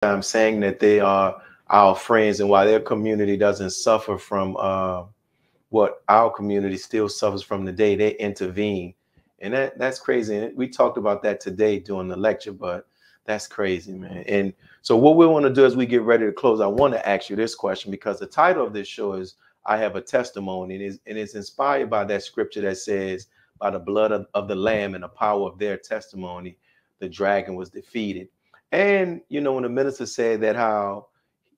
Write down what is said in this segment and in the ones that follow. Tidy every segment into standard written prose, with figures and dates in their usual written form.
I'm saying that they are our friends, and while their community doesn't suffer from what our community still suffers from today, they intervene. And that's crazy. And we talked about that today during the lecture, but that's crazy, man. And so what we want to do as we get ready to close, I want to ask you this question, because the title of this show is I Have a Testimony, and it's inspired by that scripture that says, by the blood of the Lamb and the power of their testimony, the dragon was defeated. And, you know, when the minister said that how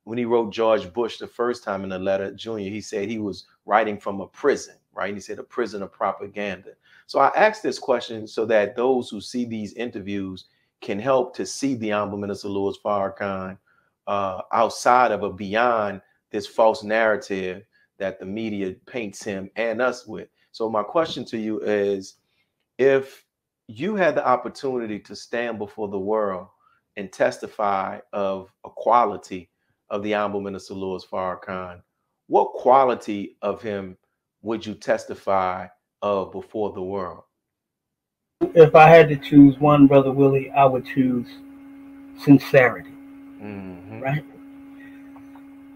when he wrote George Bush the first time in the letter, Junior, he said he was writing from a prison, right? And he said a prison of propaganda. So I asked this question so that those who see these interviews can help to see the Honorable Minister Louis Farrakhan outside of or beyond this false narrative that the media paints him and us with. So my question to you is, if you had the opportunity to stand before the world and testify of a quality of the Honorable Minister Louis Farrakhan, what quality of him would you testify of before the world? If I had to choose one, Brother Willie, I would choose sincerity, right?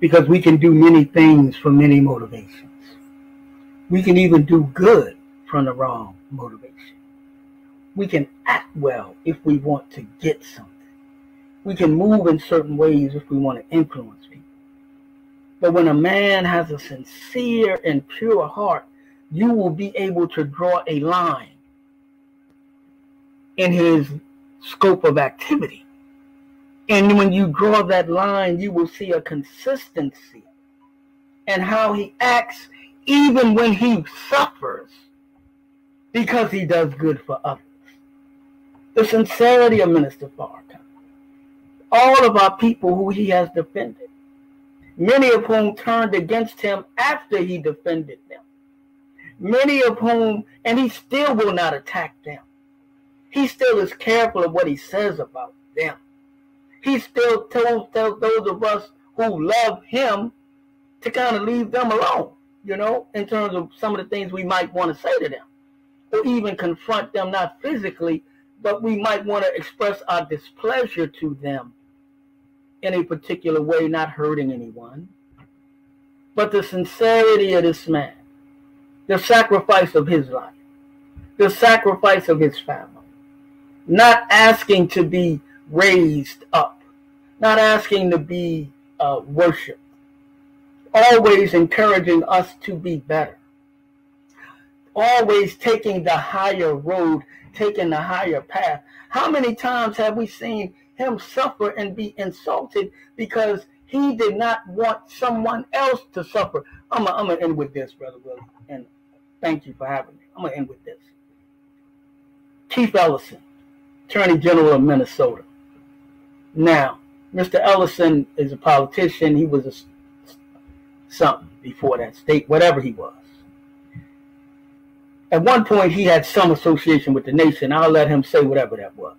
Because we can do many things for many motivations. We can even do good from the wrong motivation. We can act well if we want to get something. We can move in certain ways if we want to influence people. But when a man has a sincere and pure heart, you will be able to draw a line in his scope of activity. And when you draw that line, you will see a consistency in how he acts, even when he suffers, because he does good for others. The sincerity of Minister Farrakhan. All of our people who he has defended, many of whom turned against him after he defended them. Many of whom, and he still will not attack them. He still is careful of what he says about them. He still tells those of us who love him to kind of leave them alone, you know, in terms of some of the things we might want to say to them, or even confront them, not physically, but we might want to express our displeasure to them in a particular way, not hurting anyone. But the sincerity of this man, the sacrifice of his life, the sacrifice of his family, not asking to be raised up, not asking to be worshipped, always encouraging us to be better, always taking the higher road, taking the higher path. How many times have we seen him suffer and be insulted because he did not want someone else to suffer? I'm going to end with this, Brother Willie, and thank you for having me. I'm going to end with this. Keith Ellison, Attorney General of Minnesota. Now, Mr. Ellison is a politician. He was something before that, state, whatever he was. At one point, he had some association with the nation. I'll let him say whatever that was.